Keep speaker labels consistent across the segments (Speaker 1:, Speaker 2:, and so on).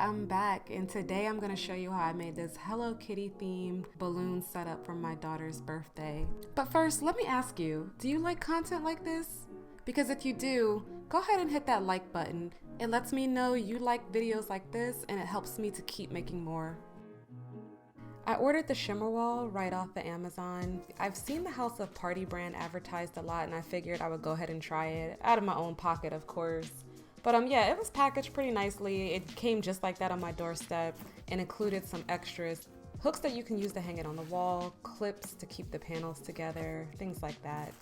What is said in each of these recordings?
Speaker 1: I'm back, and today I'm going to show you how I made this Hello Kitty themed balloon setup for my daughter's birthday. But first, let me ask you, do you like content like this? Because if you do, go ahead and hit that like button. It lets me know you like videos like this, and it helps me to keep making more. I ordered the Shimmer wall right off of Amazon. I've seen the House of Party brand advertised a lot, and I figured I would go ahead and try it, out of my own pocket of course. But yeah, it was packaged pretty nicely. It came just like that on my doorstep and included some extras. Hooks that you can use to hang it on the wall, clips to keep the panels together, things like that.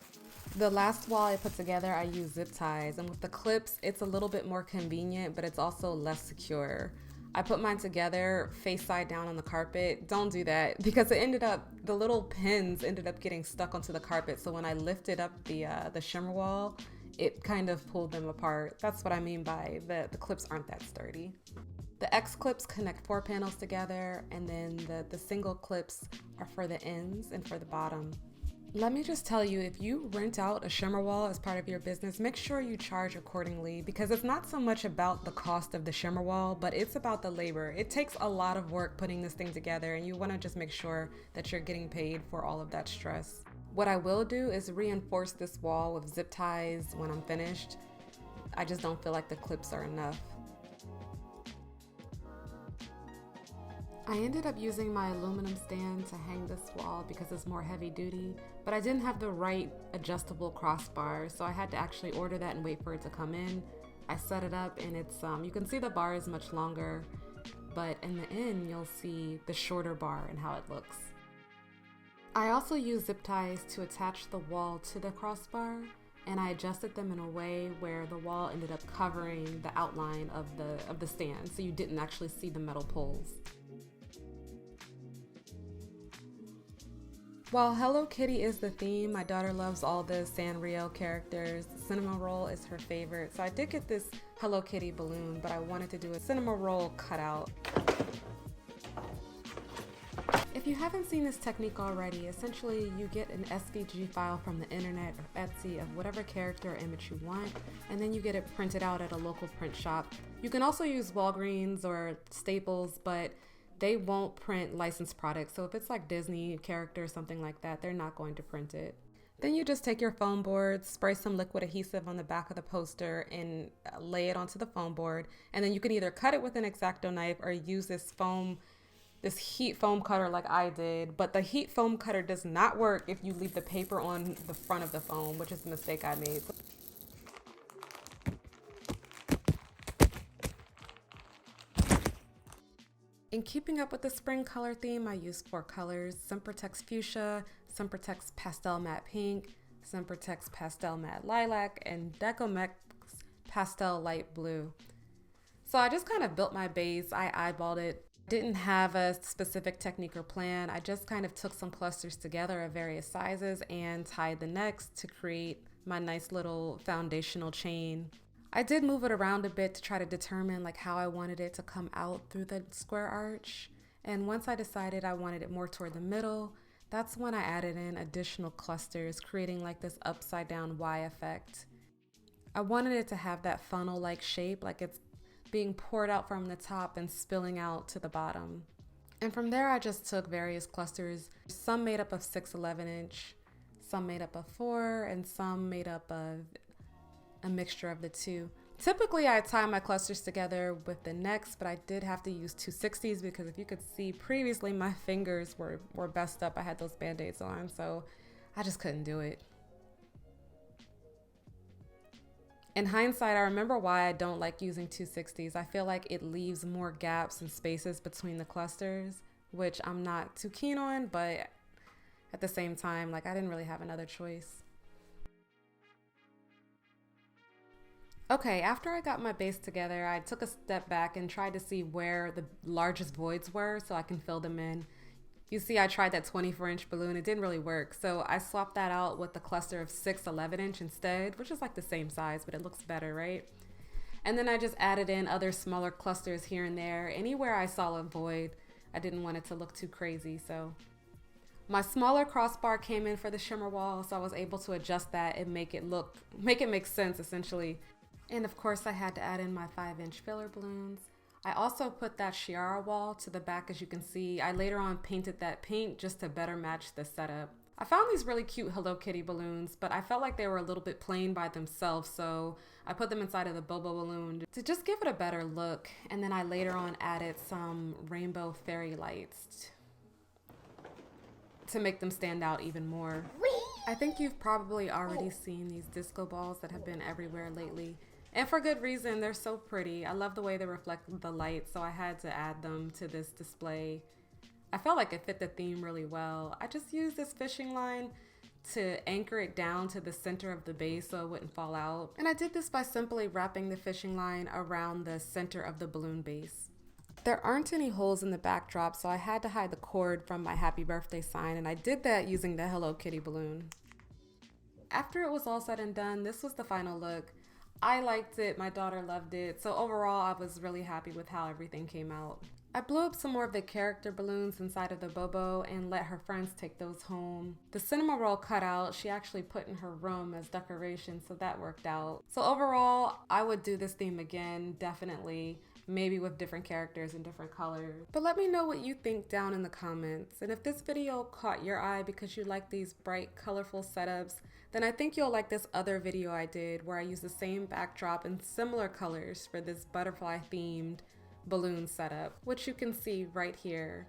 Speaker 1: The last wall I put together, I used zip ties, and with the clips, it's a little bit more convenient, but it's also less secure. I put mine together face side down on the carpet. Don't do that because the little pins ended up getting stuck onto the carpet. So when I lifted up the shimmer wall, it kind of pulled them apart. That's what I mean by the clips aren't that sturdy. The X clips connect 4 panels together, and then the single clips are for the ends and for the bottom. Let me just tell you, if you rent out a shimmer wall as part of your business, make sure you charge accordingly, because it's not so much about the cost of the shimmer wall, but it's about the labor. It takes a lot of work putting this thing together, and you want to just make sure that you're getting paid for all of that stress. What I will do is reinforce this wall with zip ties when I'm finished. I just don't feel like the clips are enough. I ended up using my aluminum stand to hang this wall because it's more heavy duty, but I didn't have the right adjustable crossbar, so I had to actually order that and wait for it to come in. I set it up, and it's you can see the bar is much longer, but in the end you'll see the shorter bar and how it looks. I also used zip ties to attach the wall to the crossbar, and I adjusted them in a way where the wall ended up covering the outline of the stand, so you didn't actually see the metal poles. While Hello Kitty is the theme, my daughter loves all the Sanrio characters. Cinnamon roll is her favorite, so I did get this Hello Kitty balloon, but I wanted to do a cinnamon roll cutout. If you haven't seen this technique already, essentially you get an SVG file from the internet or Etsy of whatever character or image you want, and then you get it printed out at a local print shop. You can also use Walgreens or Staples, but they won't print licensed products. So if it's like Disney character or something like that, they're not going to print it. Then you just take your foam board, spray some liquid adhesive on the back of the poster, and lay it onto the foam board. And then you can either cut it with an X-Acto knife or use this heat foam cutter like I did. But the heat foam cutter does not work if you leave the paper on the front of the foam, which is a mistake I made. In keeping up with the spring color theme, I used 4 colors: Sempertex Fuschia, Sempertex Pastel Matte Pink, Sempertex Pastel Matte Lilac, and Decomex Pastel Light Blue. So I just kind of built my base. I eyeballed it. Didn't have a specific technique or plan. I just kind of took some clusters together of various sizes and tied the necks to create my nice little foundational chain. I did move it around a bit to try to determine like how I wanted it to come out through the square arch. And once I decided I wanted it more toward the middle, that's when I added in additional clusters, creating like this upside down Y effect. I wanted it to have that funnel-like shape, like it's being poured out from the top and spilling out to the bottom. And from there, I just took various clusters, some made up of 6/11 inch, some made up of 4, and some made up of a mixture of the two. Typically, I tie my clusters together with the necks, but I did have to use 260s because if you could see previously, my fingers were messed up. I had those band-aids on, so I just couldn't do it. In hindsight, I remember why I don't like using 260s. I feel like it leaves more gaps and spaces between the clusters, which I'm not too keen on, but at the same time, like I didn't really have another choice. Okay, after I got my base together, I took a step back and tried to see where the largest voids were so I can fill them in. You see, I tried that 24-inch balloon. It didn't really work, so I swapped that out with the cluster of 6/11 inch instead, which is like the same size, but it looks better, right? And then I just added in other smaller clusters here and there. Anywhere I saw a void, I didn't want it to look too crazy, so. My smaller crossbar came in for the shimmer wall, so I was able to adjust that and make it make sense essentially. And of course I had to add in my 5-inch filler balloons. I also put that Chiara wall to the back. As you can see, I later on painted that paint just to better match the setup. I found these really cute Hello Kitty balloons, but I felt like they were a little bit plain by themselves, so I put them inside of the Bobo balloon to just give it a better look. And then I later on added some rainbow fairy lights to make them stand out even more. I think you've probably already seen these disco balls that have been everywhere lately. And for good reason, they're so pretty. I love the way they reflect the light, so I had to add them to this display. I felt like it fit the theme really well. I just used this fishing line to anchor it down to the center of the base so it wouldn't fall out. And I did this by simply wrapping the fishing line around the center of the balloon base. There aren't any holes in the backdrop, so I had to hide the cord from my happy birthday sign, and I did that using the Hello Kitty balloon. After it was all said and done, this was the final look. I liked it, my daughter loved it, so overall I was really happy with how everything came out. I blew up some more of the character balloons inside of the Bobo and let her friends take those home. The cinema roll cutout she actually put in her room as decoration, so that worked out. So overall, I would do this theme again, definitely. Maybe with different characters and different colors. But let me know what you think down in the comments. And if this video caught your eye because you like these bright, colorful setups, then I think you'll like this other video I did where I used the same backdrop and similar colors for this butterfly themed balloon setup, which you can see right here.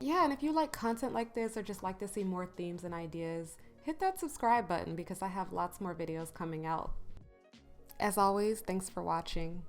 Speaker 1: Yeah, and if you like content like this or just like to see more themes and ideas, hit that subscribe button because I have lots more videos coming out. As always, thanks for watching.